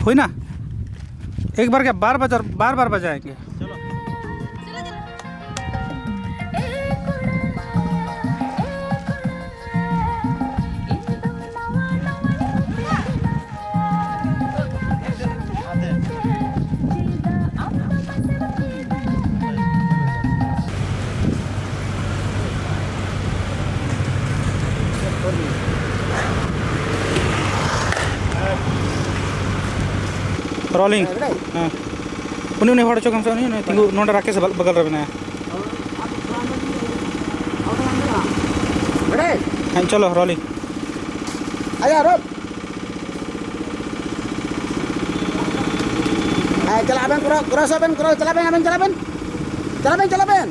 हुई ना? एक बार क्या बार बार बजाएंगे? रोलिंग हाँ उन्हीं हड़ चो कम से नहीं तिंगु नोडे राकेश बगल रे बनाया हाँ चलो रोलिंग आया रोल चला बेन क्रॉस बेन क्रॉस चला बेन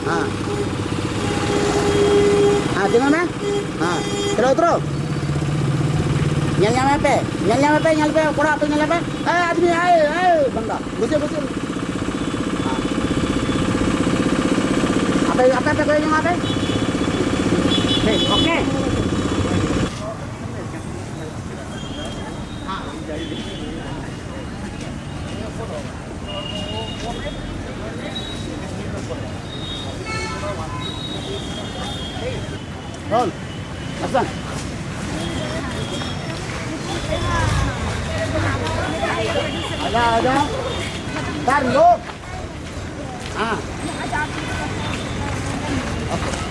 हाँ हाँ tinggal में हाँ terus nyal पे कोड़ा पे nyal पे आदमी आए बंदा घुसे apa कोई यहाँ पे ओके रोल Hasan ada tar lo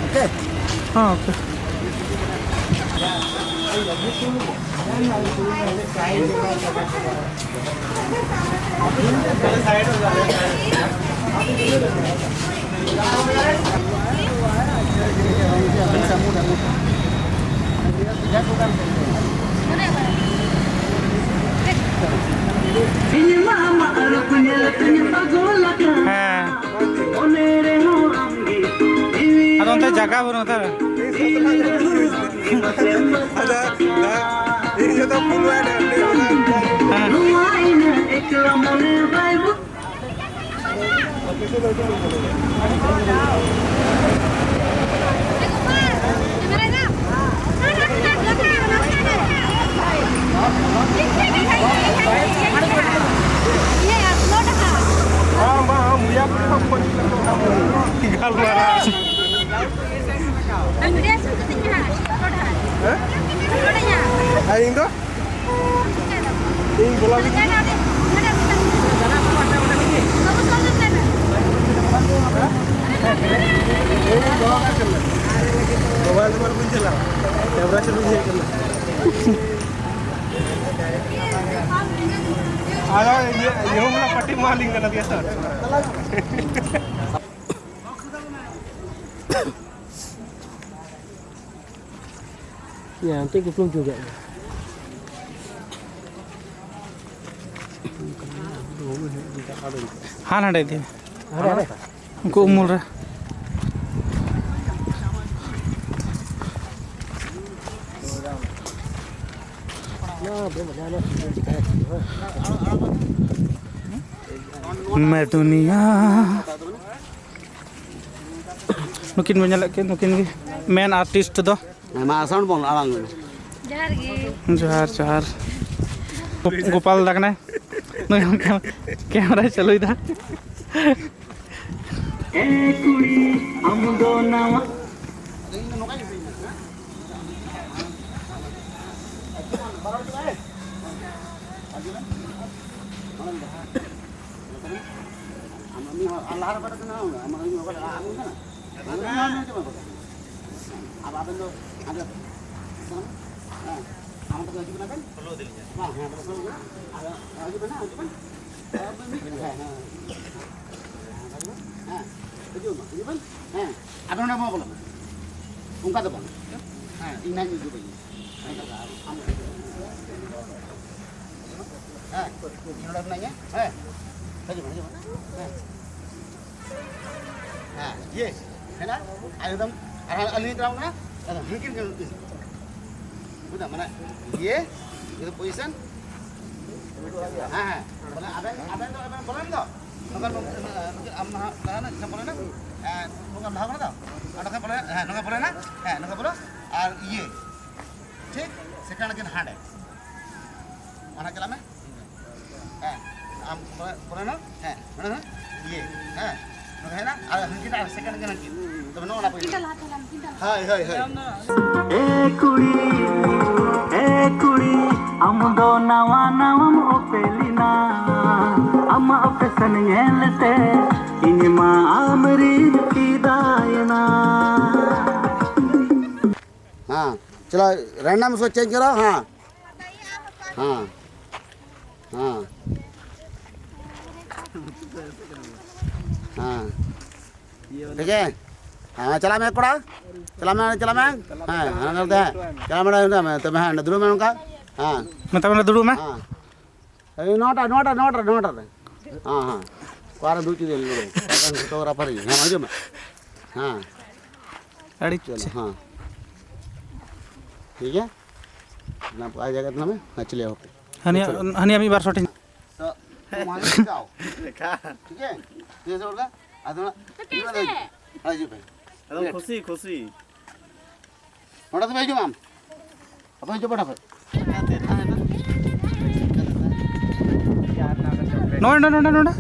oke हाँ ओके अदोंते जगह बनो था ini तो full ada tinggal marah aing tuh bola bikin mobile number पूछ चला कैमरा चालू है करना आला ये हमरा पट्टी मालिंग करना दिया sir ya nanti kuplung juga हाँ ना थी ada उनको उमूल रहा मैं दुनिया नुकिन बजा लगे नुकिन मेन आर्टिस्ट दो मा साउंड बोल आवाज जोहार गोपाल लगना कैमरा चलो इधर apa nama apa lah? Ungkap apa? Ini juga ini. Ini udah nanya? Tadi mana? Yes. Mana? Ada ini terang mana? Mungkin kan. Udah mana? Ye, itu position. Abang boleh tak? Nongkan amna kana sampai mana? Nongkan dah mana tak? Nongkan boleh? Nongkan boleh na? Nongkan boleh? Ar ye. ठीक second के हांड है mana jalan meh? Am pura no? Mana? Ye, mana na? Ada kita ada second kan kita. Temen orang apa? Kita lah. Hai. Ekuri, amudo nawa opelina, amma opesan yelte, ini ma amri kidayana. चलो random उसको change करो हाँ ठीक है हाँ चला मैं कोड़ा चला मैं हाँ करते हैं चला मैं तो मैं दुरू में उनका हाँ मैं तब दुड़ू में हाँ नोटा हाँ बारह दूची दे लो फोटोग्राफर ही हाँ मजो में हाँ अड़ी चलो हाँ ठीक है ना आ जाएगा तो हमें चले आओ हनी अभी बार शॉटिंग तो वहाँ से जाओ ठीक है जैसे होगा आधुना आज पे एकदम खुशी नोटा तो भेजो मैम अपन जो बड़ा फिर नोड़ा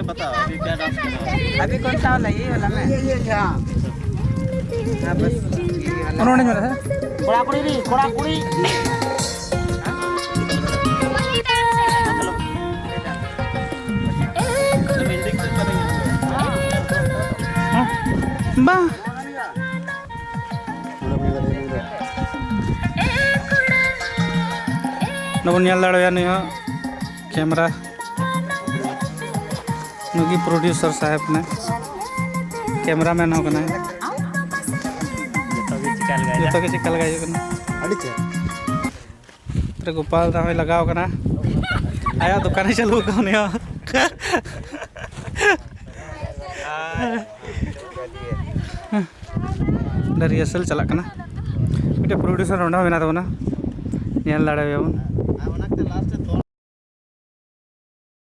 बताओ अभी क्या डांस कर रहा है? अभी कौन सा वाला ये वाला में ये हाँ हाँ बस उन्होंने जो है कोड़ा कुड़ी बा नबन ᱧᱮᱞ ᱫᱟᱲᱮᱭᱟᱜᱼᱟ ᱱᱤᱭᱟᱹ कैमरा नुगी प्रोड्यूसर साहब ने कैमरामैन हो कना जो के चिकल गाय कना अड़िचे तेरे गोपाल राव लगाव कना आया दुकान चालू कने रिहर्सल चला कना मिटे प्रोड्यूसर होना मेना तबना ᱧᱮᱞ ᱫᱟᱲᱮᱭᱟᱵᱚᱱ